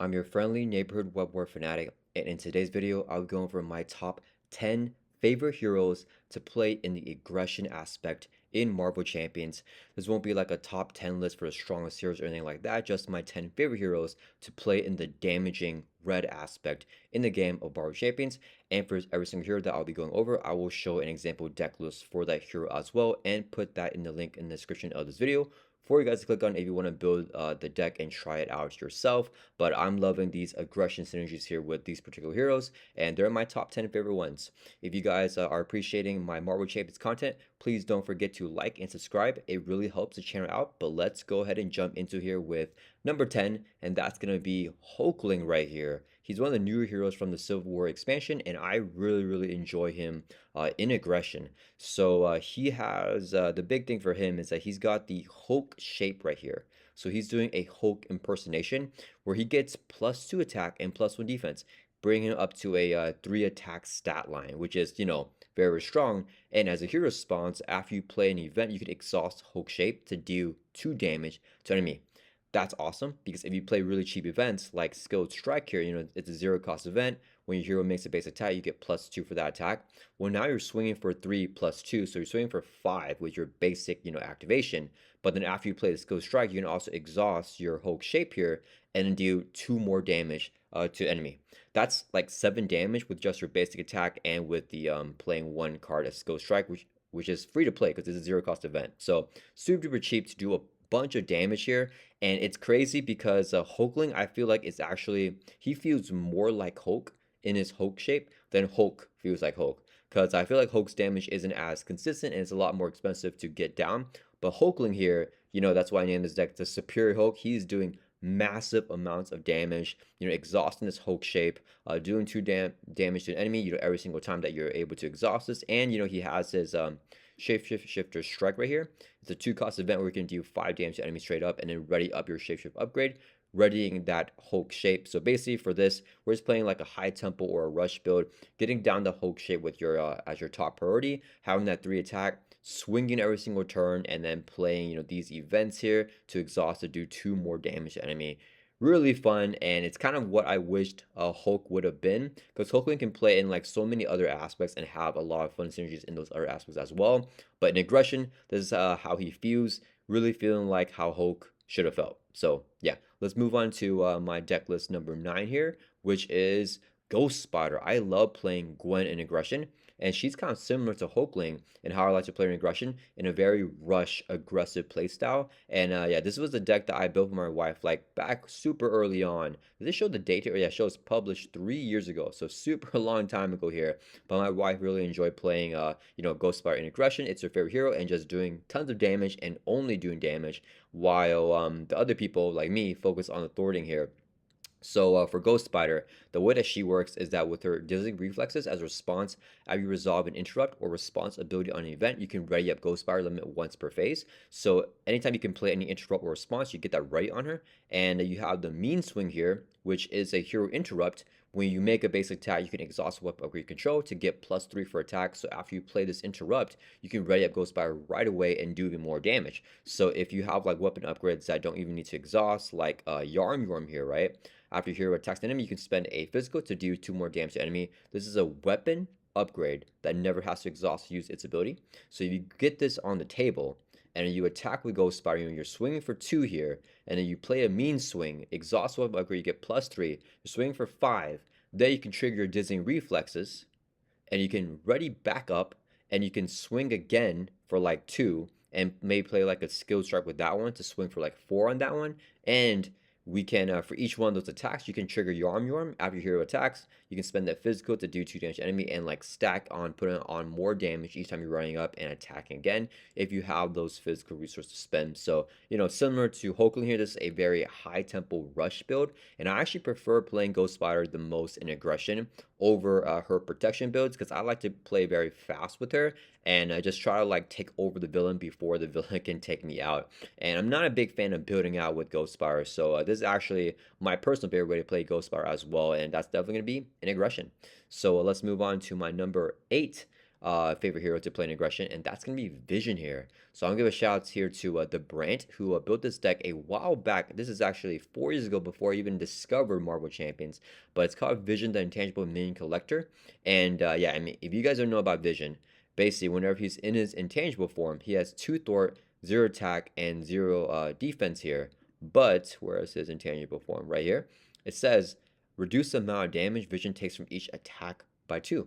I'm your friendly neighborhood Web-Warrior Fanatic, and in today's video, I'll go over my top 10 favorite heroes to play in the aggression aspect in Marvel Champions. This won't be like a top 10 list for the strongest heroes or anything like that, just my 10 favorite heroes to play in the damaging red aspect in the game of Marvel Champions. And for every single hero that I'll be going over, I will show an example deck list for that hero as well and put that in the link in the description of this video for you guys to click on if you want to build the deck and try it out yourself. But I'm loving these aggression synergies here with these particular heroes, and they're my top 10 favorite ones. If you guys are appreciating my Marvel Champions content, please don't forget to like and subscribe. It really helps the channel out. But let's go ahead and jump into here with number 10, and that's going to be Hulkling right here. He's one of the newer heroes from the Civil War expansion, and I really enjoy him in aggression. So he has, the big thing for him is that he's got the Hulk shape right here. So he's doing a Hulk impersonation where he gets +2 attack and +1 defense, bringing him up to a 3 attack stat line, which is, very strong. And as a hero response, after you play an event, you can exhaust Hulk shape to deal 2 damage to enemy. That's awesome because if you play really cheap events like Skilled Strike here, it's a 0 cost event. When your hero makes a base attack, you get +2 for that attack. Well, now you're swinging for 3 +2, so you're swinging for 5 with your basic, activation. But then after you play the Skilled Strike, you can also exhaust your Hulk shape here and then do 2 more damage to enemy. That's like 7 damage with just your basic attack and with the playing 1 card as Skilled Strike, which is free to play because it's a 0 cost event. So super duper cheap to do a bunch of damage here. And it's crazy because Hulkling, I feel like it's actually, he feels more like Hulk in his Hulk shape than Hulk feels like Hulk. Because I feel like Hulk's damage isn't as consistent and it's a lot more expensive to get down. But Hulkling here, that's why I named this deck the Superior Hulk. He's doing massive amounts of damage, exhausting this Hulk shape, doing 2 damage to an enemy, every single time that you're able to exhaust this. And, he has his Shapeshifter Strike right here. It's a 2 cost event where you can do 5 damage to enemies straight up and then ready up your Shapeshift upgrade, readying that Hulk shape. So basically for this, we're just playing like a high tempo or a rush build, getting down the Hulk shape with your as your top priority, having that 3 attack, swinging every single turn, and then playing these events here to exhaust to do 2 more damage to enemy. Really fun, and it's kind of what I wished Hulk would have been, because Hulkling can play in like so many other aspects and have a lot of fun synergies in those other aspects as well. But in aggression, this is how he feels, really feeling like how Hulk should have felt. So yeah, let's move on to my deck list number 9 here, which is Ghost Spider. I love playing Gwen in aggression, and she's kind of similar to Hulkling in how I like to play in aggression in a very rush aggressive playstyle. And yeah, this was the deck that I built for my wife like back super early on. Did this show the date here? Yeah, it shows published 3 years ago, so super long time ago here. But my wife really enjoyed playing Ghost Spider in aggression. It's her favorite hero and just doing tons of damage and only doing damage, while the other people like me focus on the thwarting here. So for Ghost Spider, the way that she works is that with her dizzying reflexes as a response, after you resolve an interrupt or response ability on an event, you can ready up Ghost Spider limit once per phase. So anytime you can play any interrupt or response, you get that ready on her. And you have the mean swing here, which is a hero interrupt. When you make a basic attack, you can exhaust weapon upgrade control to get +3 for attack. So after you play this interrupt, you can ready up Ghost Spider right away and do even more damage. So if you have like weapon upgrades that don't even need to exhaust, like Yarm here, right? After your hero attacks an enemy, you can spend a physical to do 2 more damage to enemy. This is a weapon upgrade that never has to exhaust to use its ability. So if you get this on the table and you attack with Ghost Spider, you're swinging for 2 here, and then you play a mean swing, exhaust weapon upgrade, you get +3, you're swinging for 5, then you can trigger your dizzying reflexes, and you can ready back up, and you can swing again for like 2, and maybe play like a Skilled Strike with that one to swing for like 4 on that one, and we can, for each one of those attacks, you can trigger Yarm. After your hero attacks, you can spend that physical to do 2 damage to enemy and like stack on, putting on more damage each time you're running up and attacking again if you have those physical resources to spend. So, similar to Hulkling here, this is a very high tempo rush build, and I actually prefer playing Ghost Spider the most in aggression over her protection builds because I like to play very fast with her and just try to like take over the villain before the villain can take me out. And I'm not a big fan of building out with Ghost Spider, so this is actually my personal favorite way to play Ghost Spider as well, and that's definitely going to be in aggression. So let's move on to my number 8 favorite hero to play in aggression, and that's gonna be Vision here. So I'm gonna give a shout out here to the Brant, who built this deck a while back. This is actually 4 years ago before I even discovered Marvel Champions, but it's called Vision, the Intangible Minion Collector. And yeah, I mean, if you guys don't know about Vision, basically whenever he's in his intangible form, he has 2 Thor, 0 attack, and 0 defense here. But whereas his intangible form right here, it says reduce the amount of damage Vision takes from each attack by 2.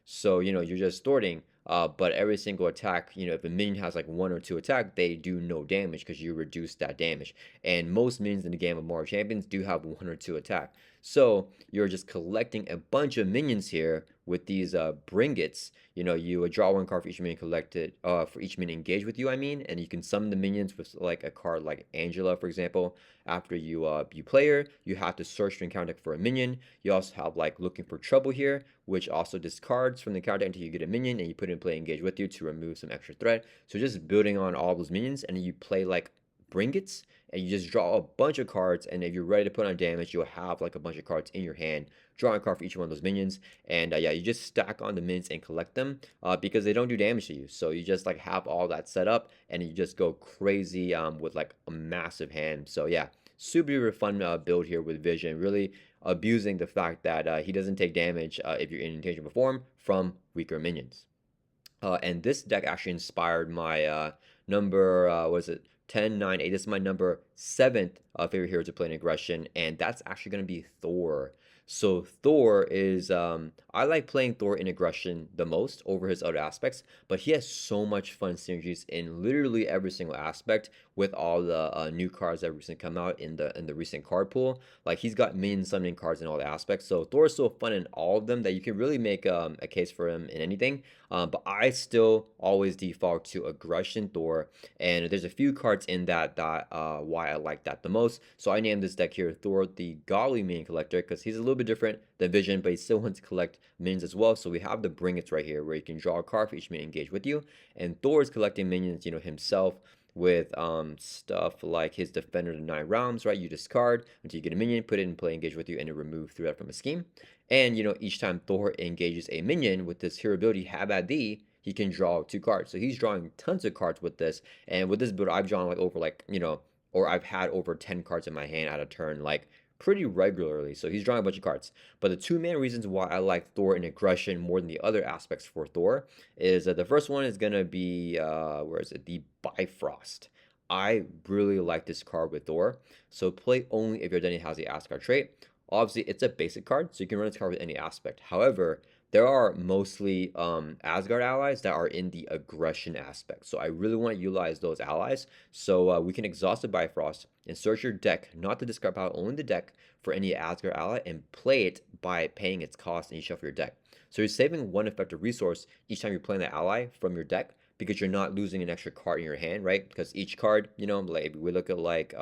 So, you know, you're just sorting, but every single attack, you know, if a minion has like 1 or 2 attack, they do no damage because you reduce that damage. And most minions in the game of Marvel Champions do have 1 or 2 attack. So you're just collecting a bunch of minions here with these bringets. You know, you draw 1 card for each minion collected, for each minion engaged with you, I mean, and you can summon the minions with like a card like Angela, for example. After you play her, you have to search your encounter deck for a minion. You also have like looking for trouble here, which also discards from the encounter deck until you get a minion, and you put in play engage with you to remove some extra threat. So just building on all those minions, and then you play like bringets, and you just draw a bunch of cards, and if you're ready to put on damage, you'll have like a bunch of cards in your hand, draw a card for each one of those minions, and yeah, you just stack on the minions and collect them because they don't do damage to you. So you just like have all that set up, and you just go crazy with like a massive hand. So yeah, super fun build here with Vision, really abusing the fact that he doesn't take damage if you're in intangible form from weaker minions. And this deck actually inspired my number, was it 10, 9, 8? This is my number 7th favorite hero to play in aggression, and that's actually going to be Thor. So Thor is, I like playing Thor in aggression the most over his other aspects, but he has so much fun synergies in literally every single aspect with all the new cards that recently come out in the recent card pool. Like he's got minion summoning cards in all the aspects. So Thor is so fun in all of them that you can really make a case for him in anything. But I still always default to aggression Thor, and there's a few cards in that why I like that the most. So I named this deck here Thor, the Godly Minion Collector, because he's a little bit different than Vision, but he still wants to collect minions as well. So we have the Bring It's right here, where you can draw a card for each minion engaged with you, and Thor is collecting minions, you know, himself with stuff like his Defender of the 9 Realms, right? You discard until you get a minion, put it in play, engage with you, and it remove threat from a scheme. And, you know, each time Thor engages a minion with this hero ability, Have at Thee, he can draw 2 cards. So he's drawing tons of cards with this. And with this build, I've drawn like over like, you know, or I've had over 10 cards in my hand at a turn, like pretty regularly. So he's drawing a bunch of cards. But the 2 main reasons why I like Thor in aggression more than the other aspects for Thor is the first one is going to be, where is it? The Bifrost. I really like this card with Thor. So play only if your identity has the Asgard trait. Obviously, it's a basic card, so you can run this card with any aspect. However, there are mostly Asgard allies that are in the aggression aspect. So I really want to utilize those allies. So we can exhaust the Bifrost and search your deck, not to discard power, only the deck for any Asgard ally, and play it by paying its cost and you shuffle your deck. So you're saving 1 effective resource each time you're playing the ally from your deck, because you're not losing an extra card in your hand, right? Because each card, you know, like we look at like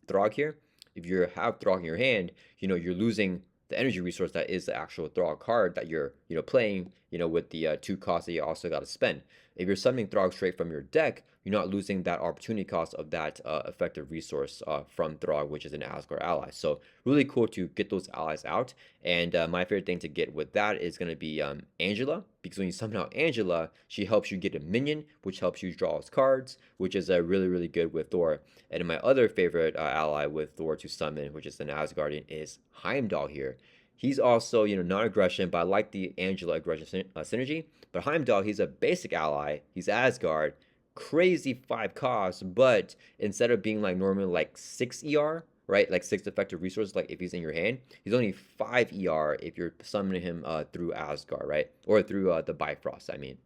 Throg here. If you have Throg in your hand, you know, you're losing the energy resource that is the actual Throg card that you're, you know, playing, you know, with the 2 costs that you also got to spend. If you're summoning Throg straight from your deck, you're not losing that opportunity cost of that effective resource from Throg, which is an Asgard ally. So really cool to get those allies out. And my favorite thing to get with that is going to be Angela, because when you summon out Angela, she helps you get a minion, which helps you draw his cards, which is really, really good with Thor. And my other favorite ally with Thor to summon, which is an Asgardian, is Heimdall here. He's also, you know, non-aggression, but I like the Angela aggression synergy. But Heimdall, he's a basic ally. He's Asgard. Crazy 5 costs, but instead of being like normally like 6 ER, right? Like 6 effective resources, like if he's in your hand, he's only 5 ER if you're summoning him through Asgard, right? Or through the Bifrost, I mean.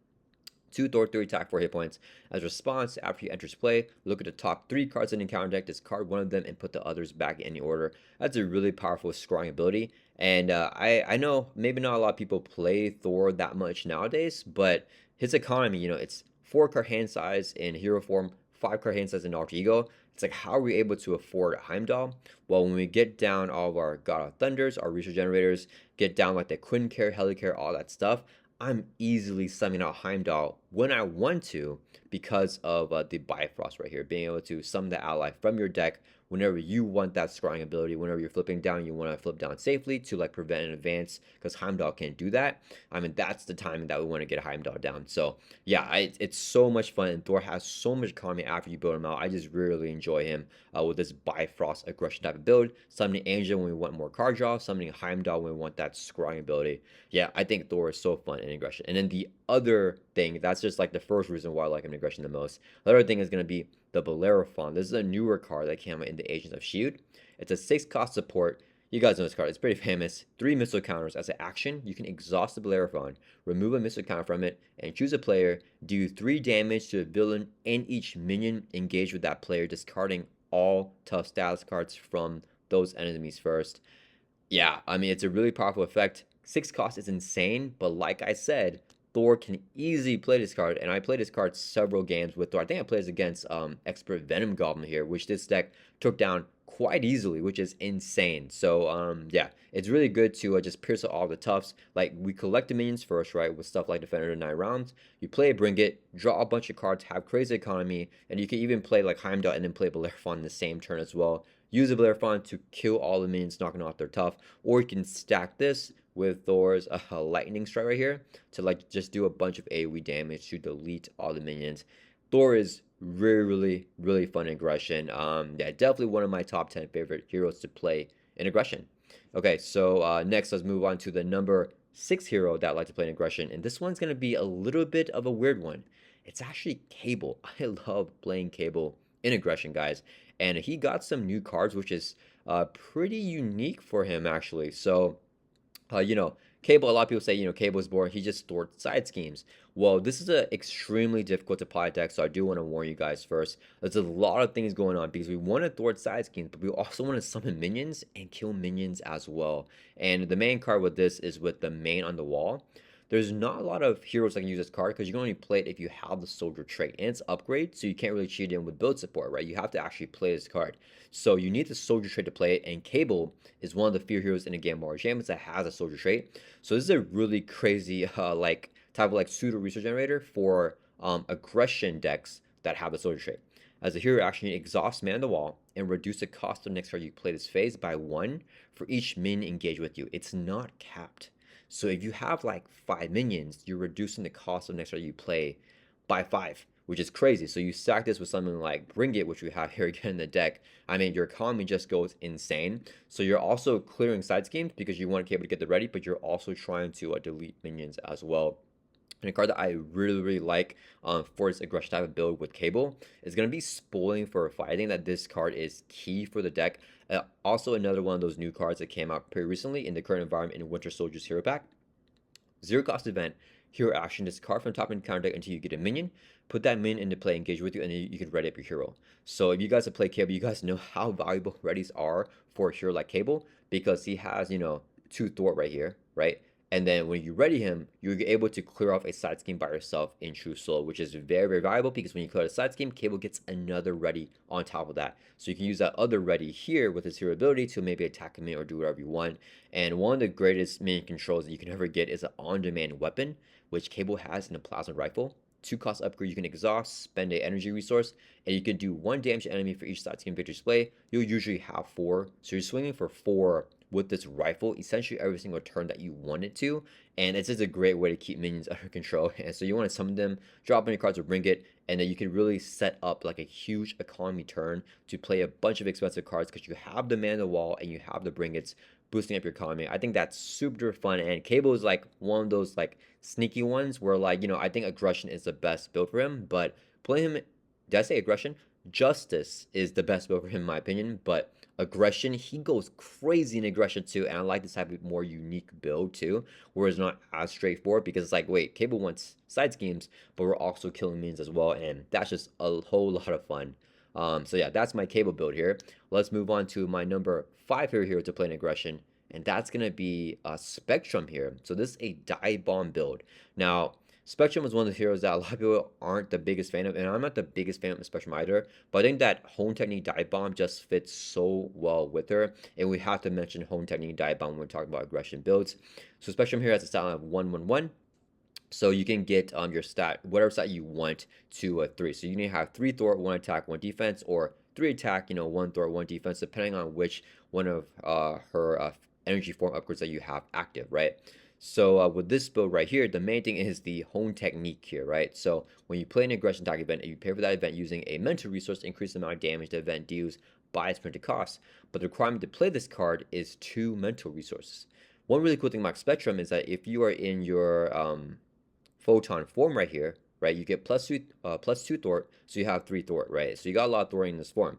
2 Thor, 3 attack, 4 hit points. As a response, after he enters play, look at the top 3 cards in the encounter deck, discard 1 of them, and put the others back in any order. That's a really powerful scrying ability. And I know maybe not a lot of people play Thor that much nowadays, but his economy, you know, it's 4 card hand size in hero form, 5 card hand size in alter ego. It's like, how are we able to afford Heimdall? Well, when we get down all of our God of Thunders, our resource generators, get down like the Quinncare, Helicare, all that stuff, I'm easily summoning out Heimdall when I want to because of the Bifrost right here, being able to summon the ally from your deck whenever you want that scrying ability. Whenever you're flipping down, you want to flip down safely to like prevent an advance, because Heimdall can't do that. I mean, that's the timing that we want to get Heimdall down. So yeah, it's so much fun, and Thor has so much economy after you build him out. I just really enjoy him with this Bifrost aggression type of build. Summoning Angel when we want more card draw, summoning Heimdall when we want that scrying ability. Yeah, I think Thor is so fun in aggression. And then the other thing, that's just like the first reason why I like him in aggression the most. The other thing is going to be the Bellerophon. This is a newer card that came out in the Agents of S.H.I.E.L.D. It's a 6 cost support. You guys know this card. It's pretty famous. 3 missile counters. As an action, you can exhaust the Bellerophon, remove a missile counter from it, and choose a player. Do 3 damage to a villain and each minion engaged with that player, discarding all tough status cards from those enemies first. Yeah, I mean, it's a really powerful effect. 6 cost is insane, but like I said, Thor can easily play this card, and I played this card several games with Thor. I think I played this against Expert Venom Goblin here, which this deck took down quite easily, which is insane. So yeah, it's really good to just pierce out all the toughs. Like, we collect the minions first, right, with stuff like Defender to 9 rounds. You play Bring It, draw a bunch of cards, have crazy economy, and you can even play like Heimdall and then play Bellerophon in the same turn as well. Use the Bellerophon to kill all the minions, knocking off their tough, or you can stack this with Thor's lightning strike right here to like just do a bunch of AoE damage to delete all the minions. Thor is really fun in aggression. Yeah, definitely one of my top 10 favorite heroes to play in aggression. Okay, so next let's move on to the number 6 hero that I like to play in aggression, and this one's gonna be a little bit of a weird one. It's actually Cable. I love playing Cable in aggression, guys, and he got some new cards, which is pretty unique for him actually. So you know, Cable, a lot of people say, Cable is boring. He just stored side schemes. Well, this is a extremely difficult to apply deck, so I do want to warn you guys first. There's a lot of things going on because we want to thwart side schemes, but we also want to summon minions and kill minions as well. And the main card with this is with the main on the wall. There's not a lot of heroes that can use this card because you can only play it if you have the soldier trait, and it's upgrade, so you can't really cheat in with build support, right? You have to actually play this card. So you need the soldier trait to play it, and Cable is one of the few heroes in the game Warrior Champions that has a soldier trait. So this is a really crazy like type of like pseudo resource generator for aggression decks that have the soldier trait. As a hero action, you exhaust man the wall and reduce the cost of the next card you play this phase by 1 for each minion engaged with you. It's not capped. So if you have like 5 minions, you're reducing the cost of next card you play by 5, which is crazy. So you stack this with something like Bring It, which we have here again in the deck. I mean, your economy just goes insane. So you're also clearing side schemes because you want to be able to get the ready, but you're also trying to delete minions as well. And a card that I really like for this aggression type of build with Cable is going to be Spoiling for a Fight. I think that this card is key for the deck. Also, another one of those new cards that came out pretty recently in the current environment in Winter Soldier's Hero Pack. 0 cost event, hero action, discard from top end counter deck until you get a minion. Put that minion into play, engage with you, and then you can ready up your hero. So if you guys have played Cable, you guys know how valuable readies are for a hero like Cable, because he has, 2 Thor right here, right? And then when you ready him, you're able to clear off a side scheme by yourself in True Soul, which is very valuable because when you clear a side scheme, Cable gets another ready on top of that. So you can use that other ready here with his hero ability to maybe attack a minion or do whatever you want. And one of the greatest minion controls that you can ever get is an on-demand weapon, which Cable has in a plasma rifle. 2 cost upgrade, you can exhaust, spend an energy resource, and you can do 1 damage to enemy for each side scheme victory display. You'll usually have 4, so you're swinging for 4 with this rifle essentially every single turn that you want it to, and it's just a great way to keep minions under control. And so you want to summon them, drop any cards or Bring It, and then you can really set up like a huge economy turn to play a bunch of expensive cards because you have the man on the wall and you have the Bring It's, boosting up your economy. I think that's super fun, and Cable is like one of those like sneaky ones where like, I think aggression is the best build for him, but playing him, did I say aggression? Justice is the best build for him in my opinion, but aggression, he goes crazy in aggression too, and I like this type of more unique build too, where it's not as straightforward because it's like, wait, Cable wants side schemes, but we're also killing minions as well, and that's just a whole lot of fun. So yeah, that's my Cable build here. Let's move on to my number 5 hero to play in aggression, and that's gonna be Spectrum here. So this is a dive bomb build. Now, Spectrum is one of the heroes that a lot of people aren't the biggest fan of, and I'm not the biggest fan of Spectrum either, but I think that Home Technique Dive Bomb just fits so well with her, and we have to mention Home Technique Dive Bomb when we're talking about aggression builds. So Spectrum here has a stat of 1/1/1, so you can get your stat, whatever stat you want, to 3. So you need to have 3 Thor, 1 attack, 1 defense, or 3 attack, 1 Thor, 1 defense, depending on which one of her energy form upgrades that you have active, right? So with this build right here, the main thing is the hone technique here, right? So when you play an aggression attack event, and you pay for that event using a mental resource to increase the amount of damage the event deals by its printed cost. But the requirement to play this card is 2 mental resources. One really cool thing about Spectrum is that if you are in your photon form right here, right, you get +2 Thor, so you have 3 Thor, right? So you got a lot of Thor in this form.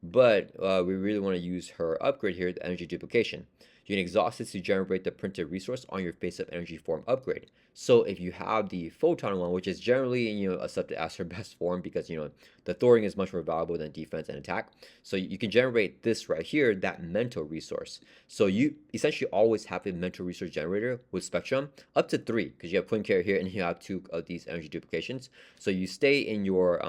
But we really want to use her upgrade here, the energy duplication. You can exhaust this to generate the printed resource on your face-up energy form upgrade. So if you have the photon one, which is generally accepted as her best form because the Thoring is much more valuable than defense and attack. So you can generate this right here, that mental resource. So you essentially always have a mental resource generator with Spectrum, up to 3, because you have Twin Carrier here and you have 2 of these energy duplications. So you stay in your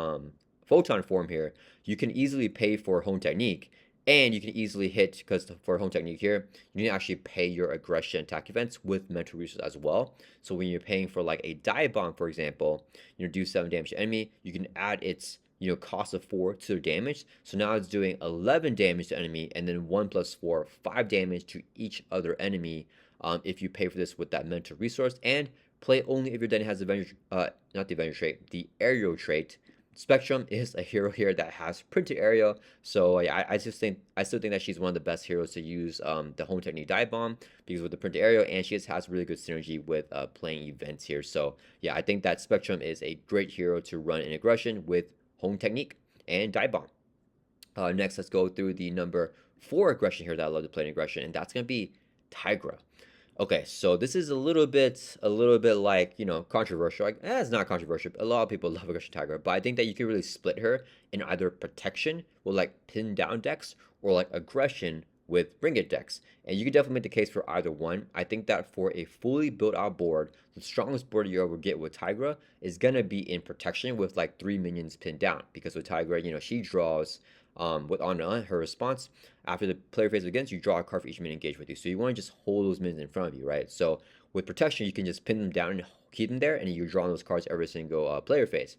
photon form here, you can easily pay for hone technique, and you can easily hit, because for home technique here, you need to actually pay your aggression attack events with mental resources as well. So when you're paying for like a dive bomb, for example, do 7 damage to enemy, you can add its cost of 4 to their damage. So now it's doing 11 damage to enemy, and then 1 + 4, 5 damage to each other enemy if you pay for this with that mental resource. And play only if your den has the Avenger, not the Avenger trait, the aerial trait. Spectrum is a hero here that has printed area, so yeah, I still think that she's one of the best heroes to use the home technique dive bomb, because with the printed area, and she just has really good synergy with playing events here. So yeah, I think that Spectrum is a great hero to run in aggression with home technique and dive bomb. Next, let's go through the number 4 aggression here that I love to play in aggression, and that's gonna be Tigra. Okay, so this is a little bit like, controversial. Like, it's not controversial. A lot of people love Aggression Tigra, but I think that you can really split her in either protection with like pin down decks, or like aggression with bring it decks. And you can definitely make the case for either one. I think that for a fully built out board, the strongest board you ever get with Tigra is gonna be in protection with like 3 minions pinned down. Because with Tigra, she draws with on her response, after the player phase begins, you draw a card for each minion engaged with you. So you want to just hold those minions in front of you, right? So with protection, you can just pin them down and keep them there, and you draw those cards every single player phase.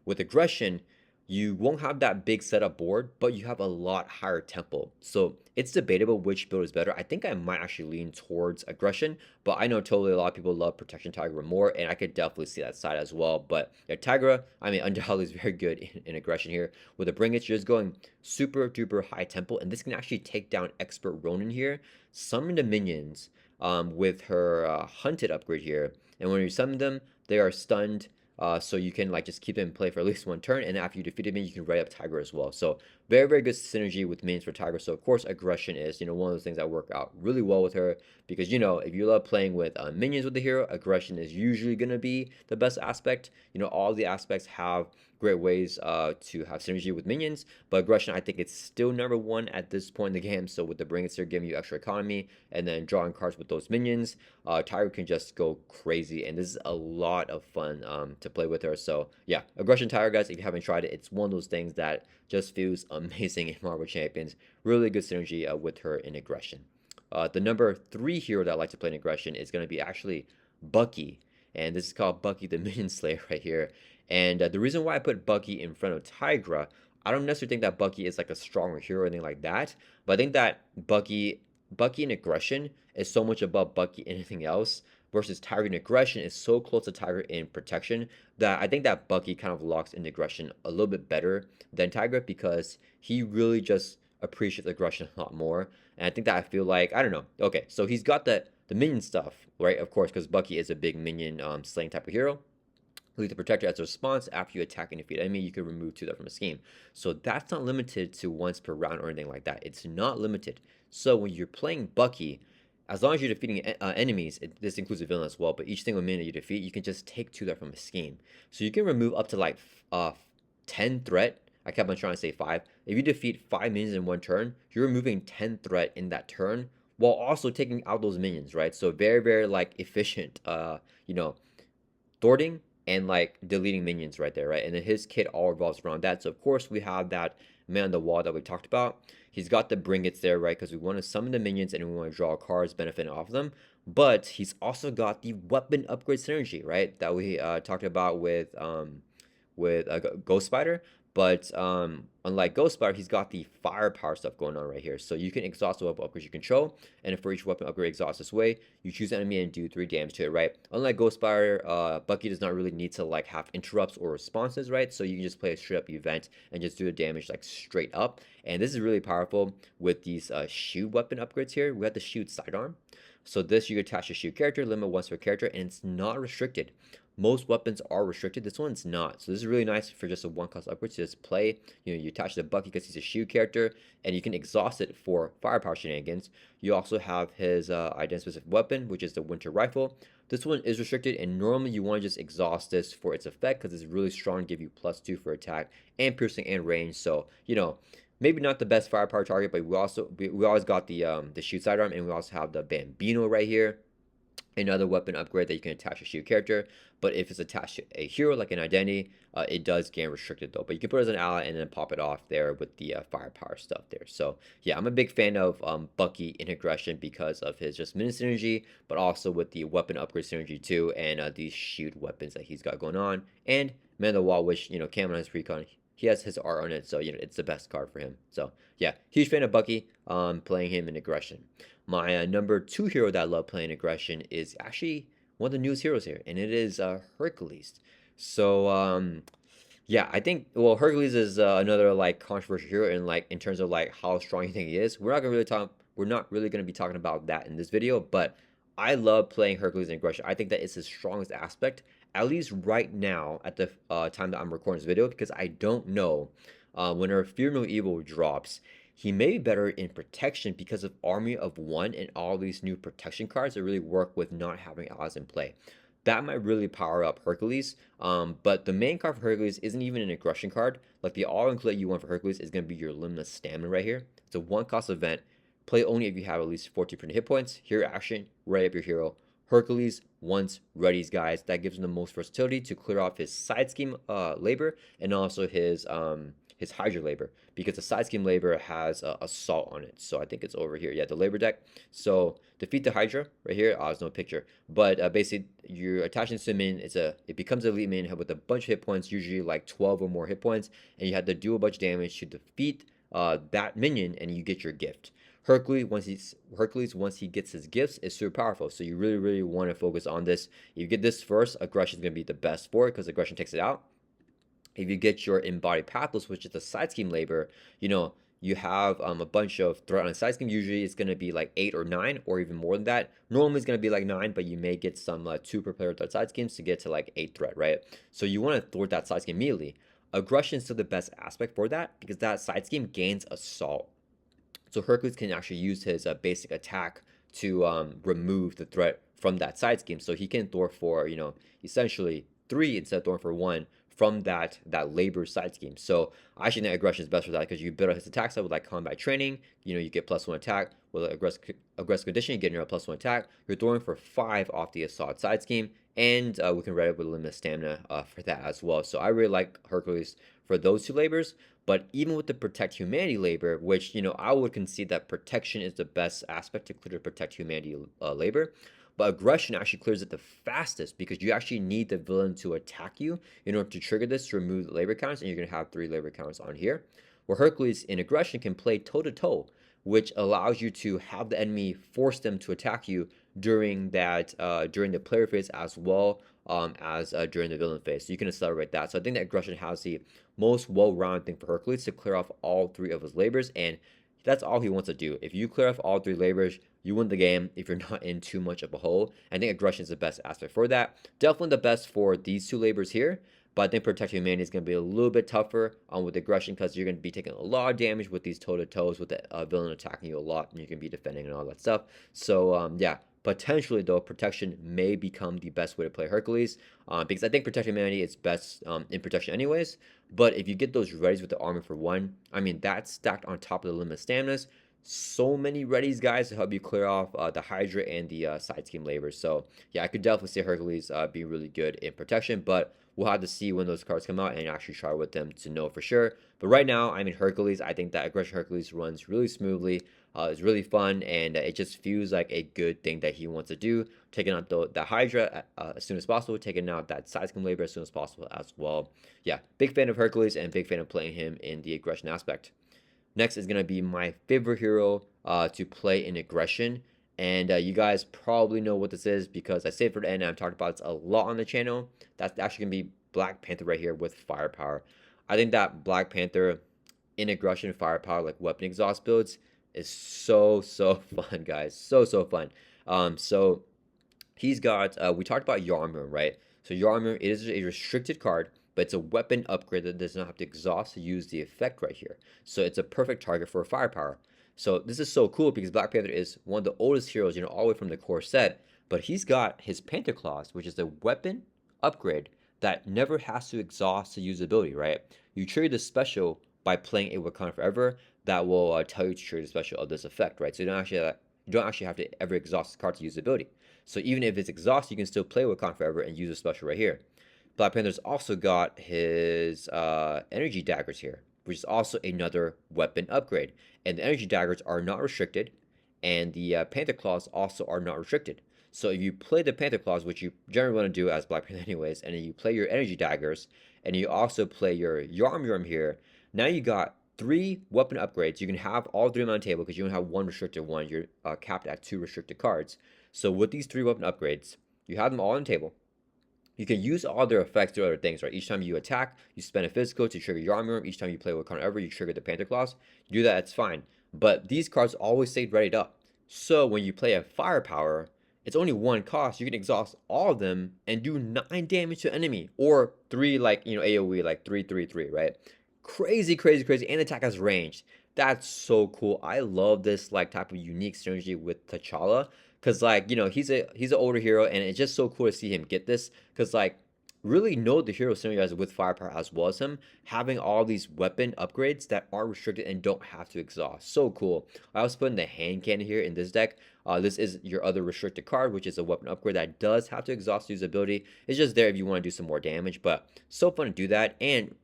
With aggression, you won't have that big setup board, but you have a lot higher tempo. So it's debatable which build is better. I think I might actually lean towards aggression, but I know totally a lot of people love protection Tigra more, and I could definitely see that side as well. But yeah, Tigra, I mean, undoubtedly is very good in aggression here. With the Bring It, you're just going super duper high tempo, and this can actually take down Expert Ronin here, summon the minions with her Hunted upgrade here, and when you summon them, they are stunned. So you can like just keep them in play for at least 1 turn, and after you defeat them, you can write up Tigra as well. So very, very good synergy with minions for Tigra. So of course, aggression is one of those things that work out really well with her, because if you love playing with minions with the hero, aggression is usually gonna be the best aspect. All the aspects have great ways to have synergy with minions, but aggression, I think it's still number 1 at this point in the game. So with the Bring It, they're giving you extra economy, and then drawing cards with those minions, Tigra can just go crazy, and this is a lot of fun to play with her. So yeah, aggression Tigra, guys, if you haven't tried it, it's one of those things that just feels amazing in Marvel Champions. Really good synergy with her in aggression. The number 3 hero that I like to play in aggression is going to be actually Bucky, and this is called Bucky the Minion Slayer right here. And the reason why I put Bucky in front of Tigra, I don't necessarily think that Bucky is like a stronger hero or anything like that, but I think that Bucky in aggression is so much above Bucky anything else, versus Tigra in aggression is so close to Tigra in protection, that I think that Bucky kind of locks in aggression a little bit better than Tigra, because he really just appreciates aggression a lot more. And I think that I feel like, I don't know. Okay, so he's got the minion stuff, right? Of course, because Bucky is a big minion slaying type of hero. Leave the protector as a response after you attack and defeat enemy. You can remove 2 that from a scheme. So that's not limited to once per round or anything like that. It's not limited. So when you're playing Bucky, as long as you're defeating enemies, this includes a villain as well, but each single minion you defeat, you can just take 2 that from a scheme. So you can remove up to like 10 threat. I kept on trying to say 5. If you defeat 5 minions in 1 turn, you're removing 10 threat in that turn, while also taking out those minions, right? So very, very like efficient, thwarting and like deleting minions right there, right? And then his kit all revolves around that. So of course we have that man on the wall that we talked about. He's got the Bring It's there, right? Because we want to summon the minions and we want to draw cards benefiting off of them. But he's also got the weapon upgrade synergy, right? That we talked about with Ghost Spider. But unlike Ghost Spider, he's got the firepower stuff going on right here. So you can exhaust the weapon upgrades you control, and for each weapon upgrade exhaust this way, you choose an enemy and do 3 damage to it, right? Unlike Ghost Spider, Bucky does not really need to like have interrupts or responses, right? So you can just play a straight up event and just do the damage like straight up. And this is really powerful with these shield weapon upgrades here. We have the shield sidearm. So this you attach a shield character, limit once per character, and it's not restricted. Most weapons are restricted. This one's not. So this is really nice for just a one cost upgrade to just play. You attach the Bucky because he's a shield character, and you can exhaust it for firepower shenanigans. You also have his item specific weapon, which is the Winter Rifle. This one is restricted, and normally you want to just exhaust this for its effect because it's really strong, give you +2 for attack and piercing and range. So maybe not the best firepower target, but we always got the shoot sidearm, and we also have the Bambino right here, another weapon upgrade that you can attach to shoot character. But if it's attached to a hero like an identity, it does gain restricted though. But you can put it as an ally and then pop it off there with the firepower stuff there. So yeah, I'm a big fan of Bucky in aggression because of his just mini synergy, but also with the weapon upgrade synergy too, and these shoot weapons that he's got going on, and Man of the Wall, which Cam on his recon, he has his art on it, so it's the best card for him. So yeah, huge fan of Bucky. Playing him in aggression. My number 2 hero that I love playing aggression is actually one of the newest heroes here, and it is Hercules. So yeah, I think Hercules is another like controversial hero in terms of like how strong you think he is. We're not really gonna be talking about that in this video, but I love playing Hercules in aggression. I think that it's his strongest aspect, at least right now at the time that I'm recording this video, because I don't know when our Fear No Evil drops. He may be better in protection because of Army of One and all these new protection cards that really work with not having allies in play. That might really power up Hercules, but the main card for Hercules isn't even an aggression card. Like the all-include you want for Hercules is going to be your limitless stamina right here. It's a one-cost event. Play only if you have at least 14% hit points. Hero action, ready up your hero. Hercules once readies, guys. That gives him the most versatility to clear off his side scheme labor and also his Hydra labor, because the side scheme labor has assault on it. So I think it's over here. Yeah, the labor deck. So defeat the Hydra right here. There's no picture, but basically you're attaching to minion. It becomes an elite minion with a bunch of hit points, usually like 12 or more hit points, and you have to do a bunch of damage to defeat that minion, and you get your gift. Hercules, once he gets his gifts, is super powerful. So you really want to focus on this. If you get this first, aggression is going to be the best for it because aggression takes it out. If you get your embodied pathless, which is the side scheme labor, you have a bunch of threat on the side scheme. Usually it's going to be like 8 or 9 or even more than that. Normally it's going to be like 9, but you may get some 2 per player threat side schemes to get to like 8 threat, right? So you want to thwart that side scheme immediately. Aggression is still the best aspect for that because that side scheme gains assault. So Hercules can actually use his basic attack to remove the threat from that side scheme. So he can thwart for, essentially 3 instead of thwart for 1 from that labor side scheme. So I actually think aggression is best for that because you build up his attack side with like combat training. You get +1 attack with aggressive condition. You get your +1 attack. You're throwing for 5 off the assault side scheme, and we can read it with limited stamina for that as well. So I really like Hercules for those 2 labors. But even with the protect humanity labor, which I would concede that protection is the best aspect to clear the protect humanity labor. But aggression actually clears it the fastest because you actually need the villain to attack you in order to trigger this to remove the labor counts, and you're going to have 3 labor counts on here. Where Hercules in aggression can play toe-to-toe, which allows you to have the enemy force them to attack you during the player phase as well as during the villain phase. So you can accelerate that. So I think that aggression has the most well-rounded thing for Hercules to clear off all 3 of his labors, and that's all he wants to do. If you clear off all 3 labors, you win the game if you're not in too much of a hole. I think aggression is the best aspect for that. Definitely the best for these 2 labors here, but I think protect humanity is going to be a little bit tougher with aggression because you're going to be taking a lot of damage with these toe-to-toes with the villain attacking you a lot, and you can be defending and all that stuff. So yeah, potentially though, protection may become the best way to play Hercules because I think protect humanity is best in protection anyways. But if you get those readies with the armor for 1, I mean that's stacked on top of the limited staminas. So many readies, guys, to help you clear off the Hydra and the side scheme labor. So yeah, I could definitely see Hercules being really good in protection, but we'll have to see when those cards come out and actually try with them to know for sure. But right now, I mean Hercules, I think that aggression Hercules runs really smoothly. It's really fun, and it just feels like a good thing that he wants to do, taking out the Hydra as soon as possible, taking out that Sidescam Labor as soon as possible as well. Yeah, big fan of Hercules and big fan of playing him in the aggression aspect. Next is going to be my favorite hero to play in aggression. And you guys probably know what this is because I saved for the end and I've talked about this a lot on the channel. That's actually going to be Black Panther right here with firepower. I think that Black Panther in aggression firepower, like weapon exhaust builds, is so fun, guys. So fun. So he's got, we talked about Yarmur, right? So Yarmur is a restricted card, but it's a weapon upgrade that does not have to exhaust to use the effect right here. So it's a perfect target for firepower. So this is so cool because Black Panther is one of the oldest heroes, all the way from the core set, but he's got his Panther Claws, which is a weapon upgrade that never has to exhaust to use ability, right? You trigger the special by playing a Wakanda Forever that will tell you to trigger the special of this effect, right? So you don't actually have to ever exhaust the card to use the ability. So even if it's exhausted, you can still play Wakanda Forever and use a special right here. Black Panther's also got his energy daggers here, which is also another weapon upgrade. And the energy daggers are not restricted, and the Panther Claws also are not restricted. So if you play the Panther Claws, which you generally want to do as Black Panther anyways, and then you play your energy daggers, and you also play your Yarm here, now you got 3 weapon upgrades. You can have all 3 on the table because you don't have 1 restricted one. You're capped at 2 restricted cards. So with these 3 weapon upgrades, you have them all on the table. You can use all their effects to other things, right? Each time you attack, you spend a physical to trigger your armor. Each time you play with card ever, you trigger the Panther Claws. You do that, it's fine. But these cards always stay readied up. So when you play a firepower, it's only 1 cost. You can exhaust all of them and do 9 damage to enemy. Or 3 like, AoE, like 3, right? Crazy. And attack has range. That's so cool. I love this like type of unique synergy with T'Challa. Cause like, he's an older hero, and it's just so cool to see him get this. Cause like, really know the hero synergize with firepower as well as him, having all these weapon upgrades that aren't restricted and don't have to exhaust. So cool. I also put in the hand cannon here in this deck. This is your other restricted card, which is a weapon upgrade that does have to exhaust use ability. It's just there if you want to do some more damage, but so fun to do that. And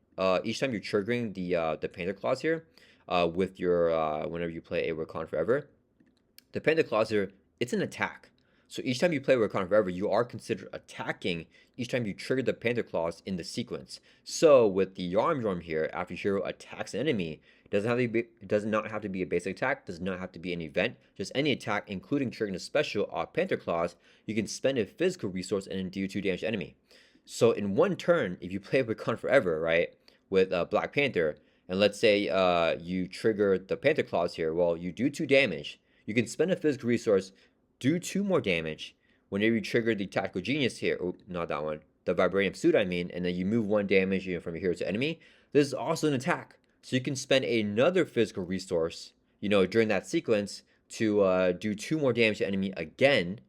each time you're triggering the Panther Claws here, with your whenever you play a Wakanda Forever, the Panther Claws here, it's an attack. So each time you play Wakanda Forever, you are considered attacking each time you trigger the Panther Claws in the sequence. So with the Yarm here, after your hero attacks an enemy, it does not have to be a basic attack, does not have to be an event, just any attack, including triggering a special off Panther Claws, you can spend a physical resource and do 2 damage to enemy. So in one turn, if you play Wakanda Forever, right, with Black Panther, and let's say you trigger the Panther Claws here, well, you do 2 damage. You can spend a physical resource, do 2 more damage whenever you trigger the Tactical Genius here. Oh, not that one. The Vibranium Suit, I mean. And then you move 1 damage from your hero to enemy. This is also an attack. So you can spend another physical resource, during that sequence to do 2 more damage to enemy again.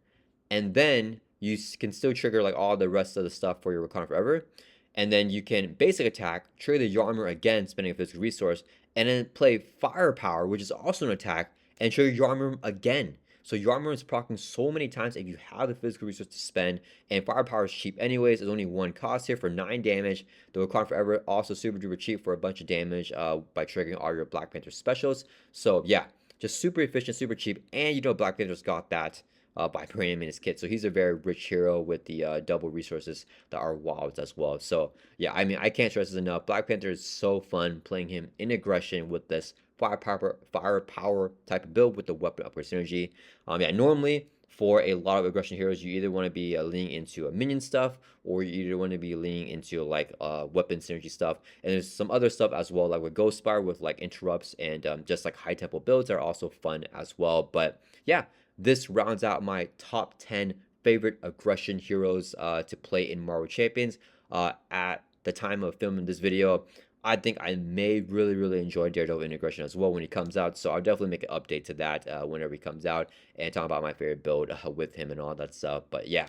And then you can still trigger like all the rest of the stuff for your Wakanda Forever. And then you can basic attack, trigger the Yarmur again, spending a physical resource. And then play Firepower, which is also an attack, and trigger Yarmur again. So Yarmur is proccing so many times if you have the physical resource to spend, and Firepower is cheap anyways. There's only 1 cost here for 9 damage. The Wakanda Forever also super duper cheap for a bunch of damage by triggering all your Black Panther specials. So yeah, just super efficient, super cheap, and Black Panther's got that Vibranium in his kit. So he's a very rich hero with the double resources that are wilds as well. So yeah, I mean, I can't stress this enough. Black Panther is so fun playing him in aggression with this firepower type of build with the weapon upgrade synergy. Yeah, normally for a lot of aggression heroes, you either want to be leaning into a minion stuff, or you either want to be leaning into like weapon synergy stuff. And there's some other stuff as well, like with Ghostspire with like interrupts and just like high tempo builds are also fun as well. But yeah, this rounds out my top 10 favorite aggression heroes to play in Marvel Champions. At the time of filming this video, I think I may really enjoy Daredevil Integration as well when he comes out. So I'll definitely make an update to that whenever he comes out and talk about my favorite build with him and all that stuff. But yeah.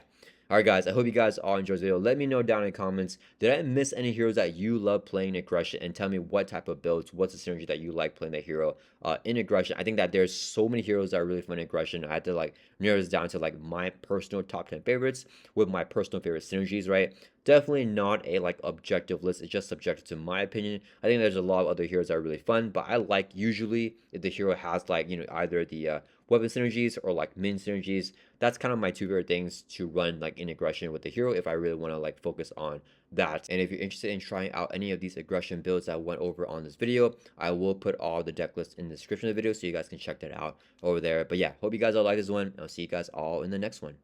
Alright guys, I hope you guys all enjoyed this video. Let me know down in the comments, did I miss any heroes that you love playing in aggression? And tell me what type of builds, what's the synergy that you like playing that hero in aggression. I think that there's so many heroes that are really fun in aggression. I had to like narrow this down to like my personal top 10 favorites with my personal favorite synergies, right? Definitely not a like objective list. It's just subjective to my opinion. I think there's a lot of other heroes that are really fun, but I like usually if the hero has like, either the weapon synergies or like min synergies. That's kind of my two favorite things to run like in aggression with the hero if I really want to like focus on that. And if you're interested in trying out any of these aggression builds that I went over on this video, I will put all the deck lists in the description of the video so you guys can check that out over there. But yeah, hope you guys all like this one. I'll see you guys all in the next one.